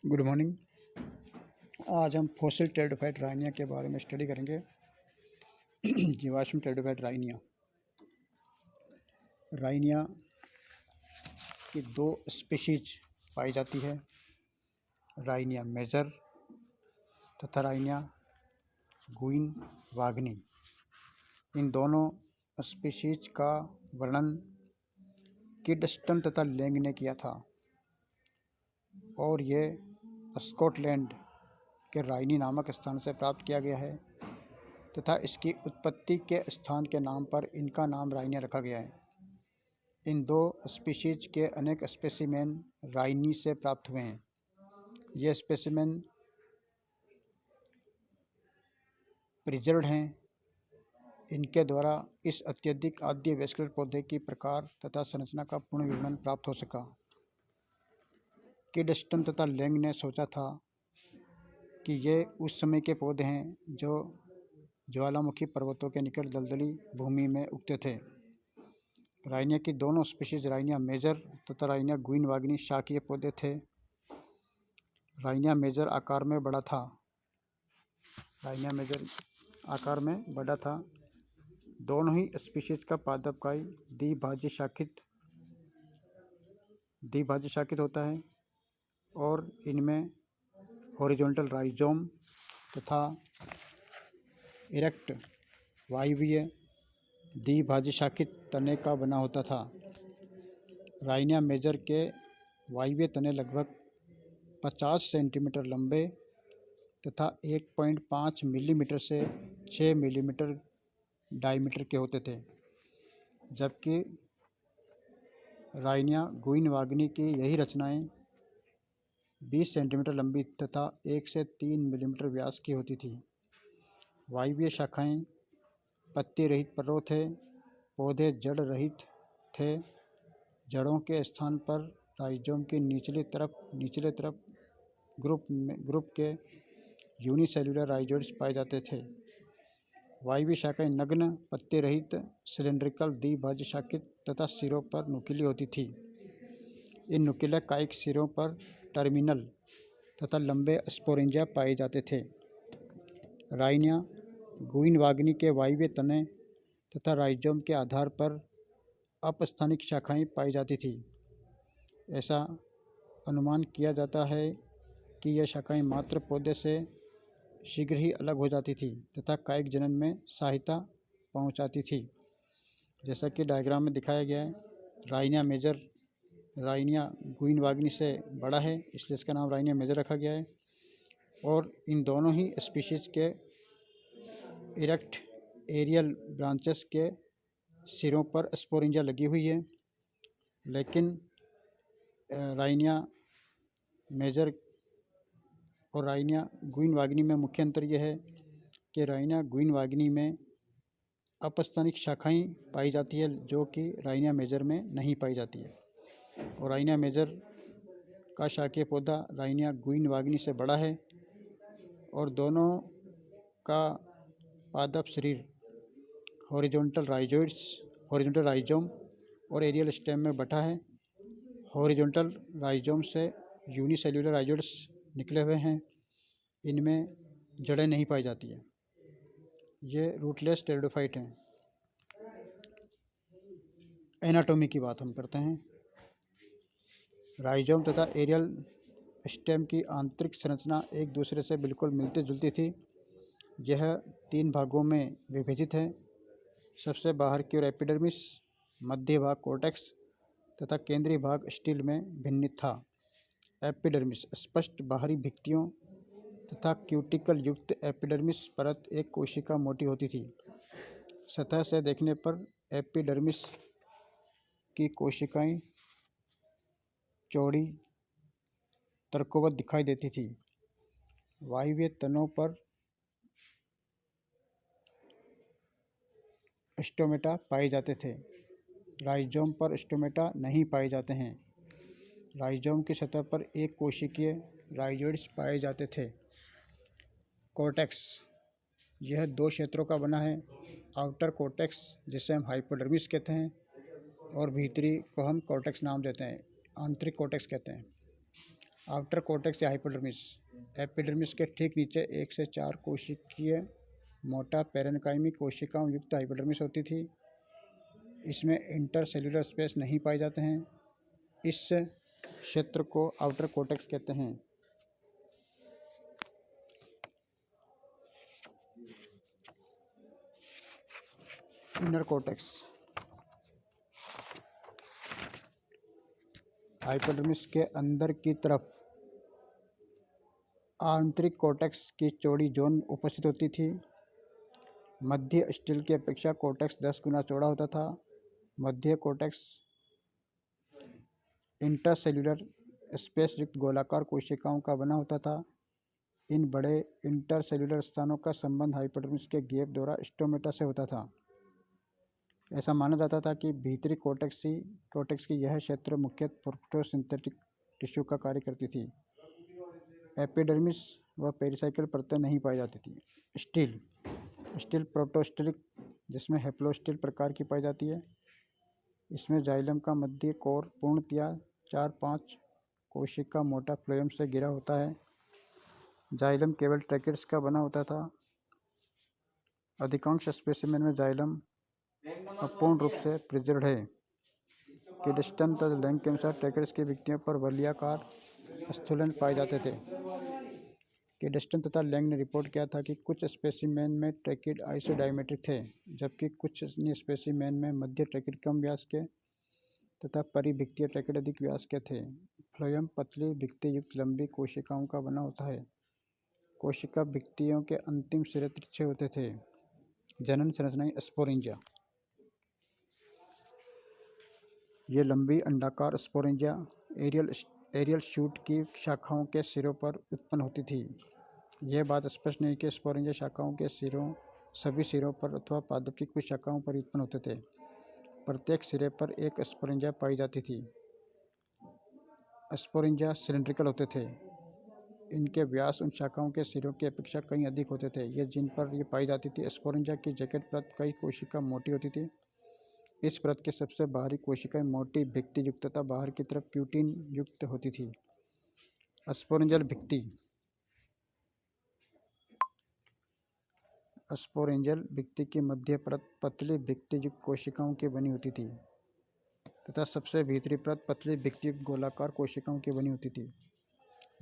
Good morning. आज हम fossil pteridophyte Rhynia के बारे में स्टडी करेंगे। जीवाश्म टेरिडोफाइट राइनिया की दो स्पीशीज पाई जाती है, राइनिया मेजर तथा राइनिया गुइन वाग्नी। इन दोनों स्पीशीज का वर्णन किडस्टन तथा लेंग ने किया था और ये स्कॉटलैंड के राइनी नामक स्थान से प्राप्त किया गया है तथा इसकी उत्पत्ति के स्थान के नाम पर इनका नाम राइनिया रखा गया है। इन दो स्पीशीज के अनेक स्पेसिमेन राइनी से प्राप्त हुए हैं। ये स्पेसिमेन प्रिजर्व्ड हैं। इनके द्वारा इस अत्यधिक आद्य वेस्कुलर पौधे की प्रकार तथा संरचना का पूर्ण विवरण प्राप्त हो सका। किडस्टन तथा लेंग ने सोचा था कि ये उस समय के पौधे हैं जो ज्वालामुखी पर्वतों के निकट दलदली भूमि में उगते थे। राइनिया की दोनों स्पीशीज राइनिया मेजर तथा राइनिया गुइन वाग्नी शाकीय पौधे थे। राइनिया मेजर आकार में बड़ा था। दोनों ही स्पीशीज का पादपकाय द्विभाज्य शाखित होता है और इनमें हॉरिजॉन्टल राइजोम तथा इरेक्ट वायवीय द्विभाज्य शाखित तने का बना होता था। राइनिया मेजर के वायवीय तने लगभग 50 सेंटीमीटर लंबे तथा 1.5 मिलीमीटर से 6 मिलीमीटर डायमीटर के होते थे, जबकि राइनिया गुइन वाग्नी की यही रचनाएं 20 सेंटीमीटर लंबी तथा 1 से 3 मिलीमीटर व्यास की होती थी। वायवीय शाखाएं पत्ती रहित पर्व थे। पौधे जड़ रहित थे। जड़ों के स्थान पर राइजोम की निचले तरफ ग्रुप के यूनिसेल्युलर राइजोइड्स पाए जाते थे। वायवीय शाखाएं नग्न, पत्ते रहित, सिलेंड्रिकल, द्विभाज्य शाखित तथा सिरों पर नुकीली होती थी। इन नुकीले कायिक सिरों पर टर्मिनल तथा लंबे स्पोरेंजिया पाए जाते थे। राइनिया गुइन वाग्नी के वायवीय तने तथा राइजोम के आधार पर अपस्थानिक शाखाएं पाई जाती थी। ऐसा अनुमान किया जाता है कि यह शाखाएं मात्र पौधे से शीघ्र ही अलग हो जाती थी तथा कायिक जनन में सहायता पहुंचाती थी। जैसा कि डायग्राम में दिखाया गया है, राइनिया मेजर राइनिया गुइन वाग्नी से बड़ा है, इसलिए इसका नाम राइनिया मेजर रखा गया है। और इन दोनों ही स्पीशीज के इरेक्ट एरियल ब्रांचेस के सिरों पर स्पोरेंजिया लगी हुई है, लेकिन राइनिया मेजर और राइनिया गुइन वाग्नी में मुख्य अंतर यह है कि राइनिया गुइन वाग्नी में अपस्थानिक शाखाएं पाई जाती है, जो कि राइनिया मेजर में नहीं पाई जाती है। और राइनिया मेजर का शाकीय पौधा राइनिया गुइन वाग्नी से बड़ा है और दोनों का पादप शरीर हॉरिजॉन्टल राइजोम और एरियल स्टेम में बटा है। हॉरिजॉन्टल राइजोम से यूनिसेल्युलर राइजोइड्स निकले हुए हैं। इनमें जड़ें नहीं पाई जाती हैं। ये रूटलेस टेरिडोफाइट हैं। एनाटॉमी की बात हम करते हैं। राइजोम तथा एरियल स्टेम की आंतरिक संरचना एक दूसरे से बिल्कुल मिलती जुलती थी। यह 3 भागों में विभाजित है। सबसे बाहर की ओर एपिडर्मिस, मध्य भाग कोर्टेक्स तथा केंद्रीय भाग स्टील में भिन्नित था। एपिडर्मिस स्पष्ट बाहरी भित्तियों तथा क्यूटिकल युक्त एपिडर्मिस परत एक कोशिका मोटी होती थी। सतह से देखने पर एपिडर्मिस की कोशिकाएं चौड़ी तर्कबद्ध दिखाई देती थी। वायवीय तनों पर स्टोमेटा पाए जाते थे। राइजोम पर स्टोमेटा नहीं पाए जाते हैं। राइजोम की सतह पर एक कोशिकीय राइजोइड्स पाए जाते थे। कोर्टेक्स यह 2 क्षेत्रों का बना है। आउटर कोर्टेक्स, जिसे हम हाइपोडर्मिस कहते हैं, और भीतरी को हम कोर्टेक्स नाम देते हैं, आंतरिक कोर्टेक्स कहते हैं। आउटर कोर्टेक्स या हाइपोडर्मिस। एपिडर्मिस के ठीक नीचे 1 से 4 कोशिकीय मोटा पेरेन्काइमी कोशिकाओं युक्त हाइपोडर्मिस होती थी। इसमें इंटरसेल्यूलर स्पेस नहीं पाए जाते हैं। इस क्षेत्र को आउटर कोर्टेक्स कहते हैं। Inner cortex. हाइपोडर्मिस के अंदर की तरफ आंतरिक कोर्टेक्स की चौड़ी जोन उपस्थित होती थी। मध्य स्टिल की अपेक्षा कोर्टेक्स 10 गुना चौड़ा होता था। मध्य कोर्टेक्स इंटरसेल्यूलर स्पेस युक्त गोलाकार कोशिकाओं का बना होता था। इन बड़े इंटरसेल्यूलर स्थानों का संबंध हाइपोडर्मिस के गैप द्वारा स्टोमेटा से होता था। ऐसा माना जाता था कि भीतरी कोर्टेक्स की यह क्षेत्र मुख्यतः फोटोसिंथेटिक टिश्यू का कार्य करती थी। एपिडर्मिस व पेरिसाइकल परतें नहीं पाई जाती थी। स्टिल प्रोटोस्टिलिक, जिसमें हैप्लोस्टिल प्रकार की पाई जाती है। इसमें जाइलम का मध्य कोर पूर्णतया 4-5 कोशिका मोटा फ्लोएम से घिरा होता है। जाइलम केवल ट्रैकेट्स का बना होता था। अधिकांश स्पेसिमेन में जाइलम अपूर्ण रूप से प्रिजर्व्ड है। किडस्टन तथा लैंग के अनुसार ट्रैकेट्स की भित्तियों पर वलयाकार स्थूलन पाए जाते थे। किडस्टन तथा लैंग ने रिपोर्ट किया था कि कुछ स्पेसिमेन में ट्रैकिड आइसोडायमेट्रिक थे, जबकि कुछ अन्य स्पेसिमेन में मध्य ट्रैकिड कम व्यास के तथा परिभित्तीय ट्रैकिड अधिक व्यास के थे। फ्लोएम पतली भित्ति युक्त लंबी कोशिकाओं का बना होता है। कोशिका भित्तियों के अंतिम सिरे तिरछे होते थे। जनन संरचनाएं स्पोरेंजिया। ये लंबी अंडाकार स्पोरेंजिया एरियल शूट की शाखाओं के सिरों पर उत्पन्न होती थी। यह बात स्पष्ट नहीं कि स्पोरेंजिया शाखाओं के सभी सिरों पर अथवा पादप की कुछ शाखाओं पर उत्पन्न होते थे। प्रत्येक सिरे पर एक स्पोरेंजिया पाई जाती थी। स्पोरेंजिया सिलिंड्रिकल होते थे। इनके व्यास उन शाखाओं के सिरों की अपेक्षा कहीं अधिक होते थे ये जिन पर ये पाई जाती थी। स्पोरेंजिया की जैकेट परत कई कोशिका मोटी होती थी। इस परत की सबसे बाहरी कोशिकाएं मोटी भित्ति युक्त तथा बाहर की तरफ क्यूटिन युक्त होती थी। स्पोरेंजियल भित्ति। स्पोरेंजियल भित्ति की मध्य परत पतली भित्ति युक्त कोशिकाओं की बनी होती थी तथा सबसे भीतरी परत पतली भित्ति युक्त गोलाकार कोशिकाओं की बनी होती थी।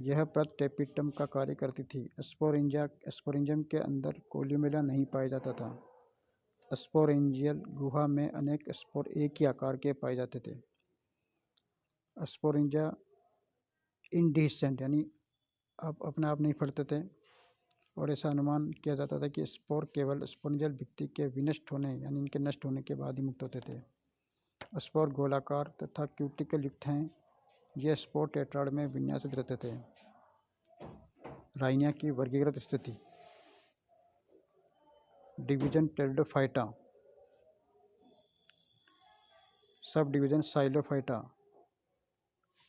यह परत टेपिटम का कार्य करती थी। स्पोरेंजियम के अंदर कोल्यूमेला नहीं पाया जाता था। स्पोरेंजियल गुहा में अनेक स्पोर एक ही आकार के पाए जाते थे। स्पोरेंजिया इंडिसेंट यानी अब अपने आप नहीं फटते थे और ऐसा अनुमान किया जाता था कि स्पोर केवल स्पोरेंजियल भित्ति के विनष्ट होने यानी इनके नष्ट होने के बाद ही मुक्त होते थे। स्पोर गोलाकार तथा क्यूटिकल युक्त हैं। ये स्पोर टेट्राड में विन्यासित रहते थे। राइनिया की वर्गीकृत स्थिति। Division pteridophyta. Subdivision psilophyta.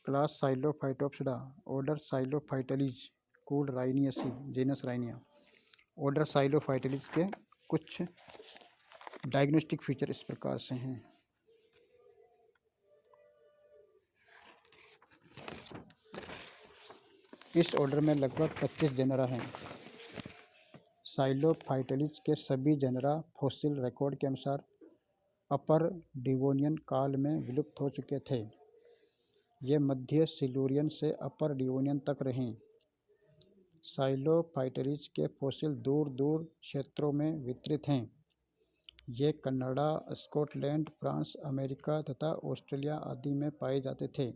Class psilophytopsida. Order psilophytales. कुल rhyniaceae. Genus Rhynia. Order psilophytales के कुछ डायग्नोस्टिक फीचर इस प्रकार से हैं। इस ऑर्डर में लगभग 25 जेनरा हैं। साइलोफाइटलीज के सभी जेनरा फॉसिल रिकॉर्ड के अनुसार अपर डिवोनियन काल में विलुप्त हो चुके थे। ये मध्य सिलूरियन से अपर डिवोनियन तक रहे। साइलोफाइटलीज के फॉसिल दूर दूर क्षेत्रों में वितरित हैं। ये कनाडा, स्कॉटलैंड, फ्रांस, अमेरिका तथा ऑस्ट्रेलिया आदि में पाए जाते थे।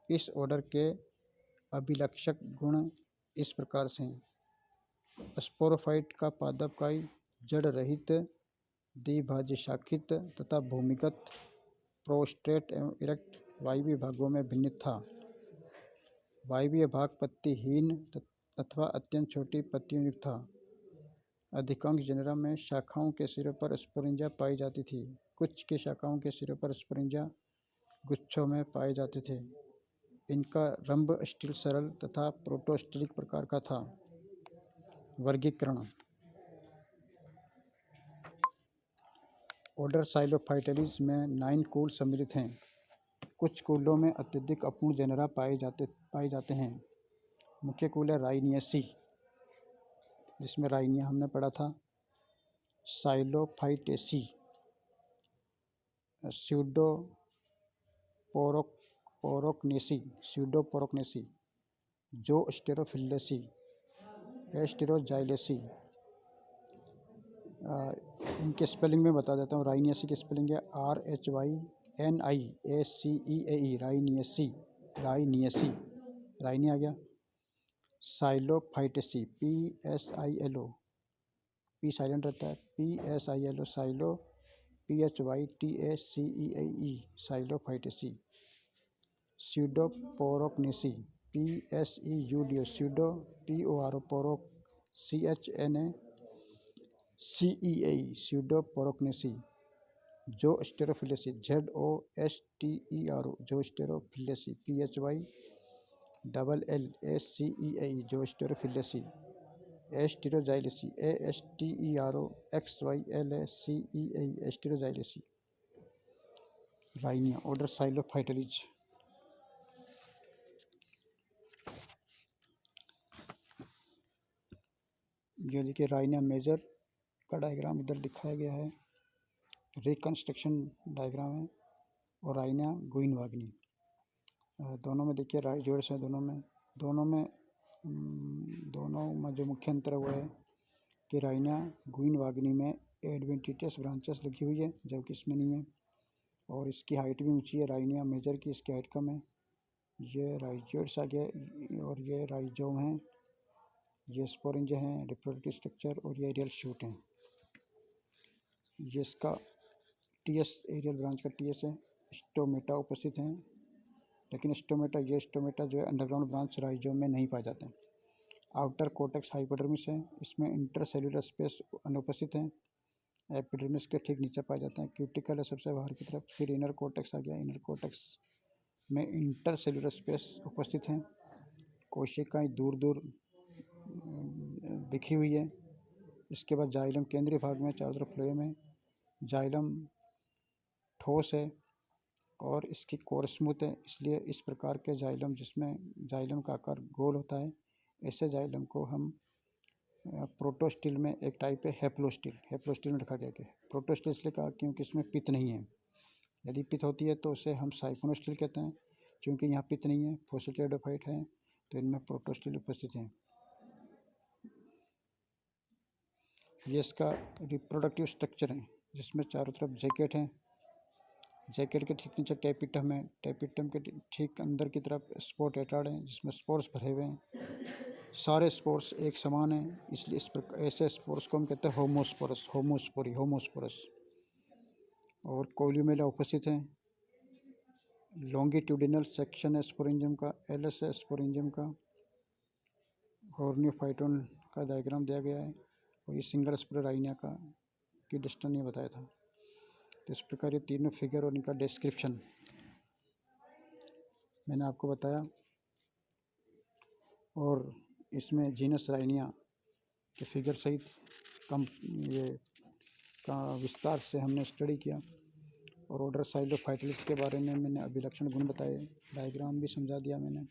इस ऑर्डर के अभिलक्षक गुण इस प्रकार से हैं। स्पोरोफाइट का पादपकाय जड़ रहित, द्विभाज्यशाखित तथा भूमिगत, प्रोस्ट्रेट एवं इरेक्ट वायवीय भागों में भिन्नित था। वायवीय भाग पत्तीहीन अथवा अत्यंत छोटी पत्तियों युक्त था। अधिकांश जेनरा में शाखाओं के सिरों पर स्पोरेंजिया पाई जाती थी। कुछ की शाखाओं के सिरों पर स्पोरेंजिया गुच्छों में पाए जाते थे। इनका रंभ स्टिल सरल तथा प्रोटोस्टिलिक प्रकार का था। वर्गीकरण। ऑर्डर साइलोफाइटलीज में 9 कुल सम्मिलित हैं। कुछ कूलों में अत्यधिक अपूर्ण जेनेरा पाए जाते हैं। मुख्य कूल है राइनियेसी, जिसमें राइनिया हमने पढ़ा था, साइलोफाइटेसी, स्यूडोपोरोक्नेसी, जोस्टेरोफिलेसी, एस्टेरोजाइलेसी। इनके स्पेलिंग में बता देता हूँ। राइनियेसी की स्पेलिंग है RHYNIACEAE, राइनियेसी, राइनियेसी, राइनी आ गया। साइलोफाइटेसी, PSILO, पी साइलेंट रहता है, PSILO, psilo, PHYTACEAE, psilophytaceae. Pseudoporochnaceae, PSEUDO, pseudo, PORO, poroch, CHNACEAE, pseudoporochnaceae. Zosterophyllaceae, ZOSTERO, zosterophyllaceae, PHYLLACEAE, zosterophyllaceae. Asteroxylaceae, ASTEROXYLACEAE, asteroxylaceae. Rhynia, order psilophytales. ये देखिए राइनिया मेजर का डायग्राम इधर दिखाया गया है, रिकंस्ट्रक्शन डायग्राम है। और राइनिया गुइनवाग्नी, दोनों में देखिए राइजोइड्स हैं, दोनों में जो मुख्य अंतर है वो है कि राइनिया गुइनवाग्नी में एडवेंटिशियस ब्रांचेस लगी हुई है, जबकि इसमें नहीं है। और इसकी हाइट भी ऊंची है, राइनिया मेजर की इसकी हाइट कम है। ये राइजोइड्स आ गया और ये राइजोम है, ये स्पोरेंज हैं, रिप्रोडक्टिव स्ट्रक्चर, और ये एरियल शूट हैं। ये इसका TS, एरियल ब्रांच का TS है। स्टोमेटा उपस्थित हैं, लेकिन स्टोमेटा जो है अंडरग्राउंड ब्रांच राइजोम में नहीं पाए जाते हैं। आउटर कोर्टेक्स हाइपोडर्मिस है, इसमें इंटरसेल्यूलर स्पेस अनुपस्थित है। एपिडर्मिस के ठीक नीचे पाए जाते हैं। क्यूटिकल है सबसे बाहर की तरफ। फिर इनर कोर्टेक्स आ गया, इनर कोर्टेक्स में इंटरसेल्यूलर स्पेस उपस्थित हैं। कोशिकाएं दूर दूर बिखरी हुई है। इसके बाद जाइलम केंद्रीय भाग में, चारों तरफ फ्लोएम है। जाइलम ठोस है और इसकी कोर स्मूथ है, इसलिए इस प्रकार के जाइलम, जिसमें जाइलम का आकार गोल होता है, ऐसे जाइलम को हम प्रोटोस्टिल में एक टाइप है हेप्लोस्टिल में रखा गया है। प्रोटोस्टिल इसलिए कहा क्योंकि इसमें पित्त नहीं है। यदि पित्त होती है तो उसे हम साइफोनोस्टिल कहते हैं। क्योंकि यहाँ पित्त नहीं है, फोसिटेडोफाइट है, तो इनमें प्रोटोस्टिल उपस्थित हैं। ये इसका रिप्रोडक्टिव स्ट्रक्चर है, जिसमें चारों तरफ जैकेट हैं। जैकेट के ठीक नीचे टेपिटम है, टेपिटम के ठीक अंदर की तरफ स्पोर एटाड है, जिसमें स्पोर्स भरे हुए हैं। सारे स्पोर्स एक समान हैं, इसलिए इस प्रकार ऐसे स्पोर्स को हम कहते हैं होमोस्पोरस। और कोल्यूमेला उपस्थित हैं। लॉन्गिट्यूडिनल सेक्शन है स्पोरेंजियम का, LS है स्पोरेंजियम का। हॉर्नियोफाइटोन का डायग्राम दिया गया है, और ये सिंगल स्पोर राइनिया का की डिस्टेंस ये बताया था। तो इस प्रकार ये तीनों फिगर और इनका डिस्क्रिप्शन मैंने आपको बताया। और इसमें जीनस राइनिया के फिगर सहित ये का विस्तार से हमने स्टडी किया। और ऑर्डर साइलोफाइटलिस के बारे में मैंने अभिलक्षण गुण बताए, डायग्राम भी समझा दिया मैंने।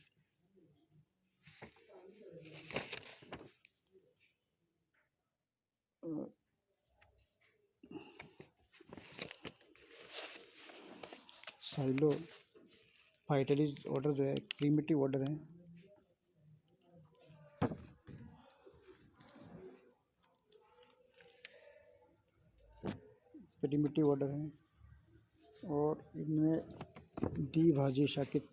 साइलोफाइटलिस ऑर्डर जो है प्रीमिटिव ऑर्डर है। प्रीमिटिव ऑर्डर है, और इनमें द्विभाजी शाखित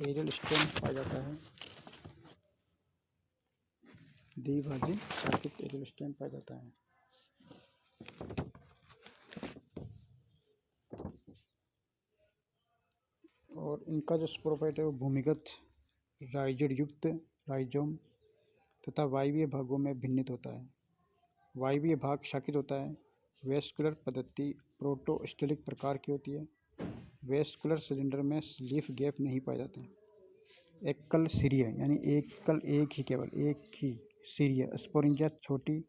एरियल स्टेम पाया जाता है। द्विभाजी शाखित एरियल स्टेम पाया जाता है। और इनका जो स्पोरोफाइट है वो भूमिगत राइजोड युक्त राइजोम तथा वायवीय भागों में भिन्नित होता है। वायवीय भाग शाखित होता है। वेस्कुलर पद्धति प्रोटोस्टेलिक प्रकार की होती है। वेस्कुलर सिलेंडर में लीफ गैप नहीं पाए जाते हैं। एकल सिरीय यानी केवल एक ही सिरीय स्पोरेंजिया छोटी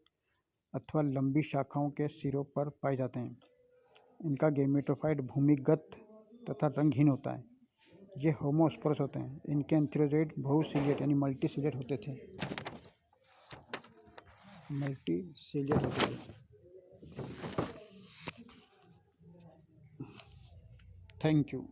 अथवा लंबी शाखाओं के सिरों पर पाए जाते हैं। इनका गेमेटोफाइट भूमिगत तथा रंगहीन होता है। ये होमोस्पोरस होते हैं। इनके एंथेरोजोइड बहुसिलिएट यानी मल्टीसिलिएट होते थे। Thank you.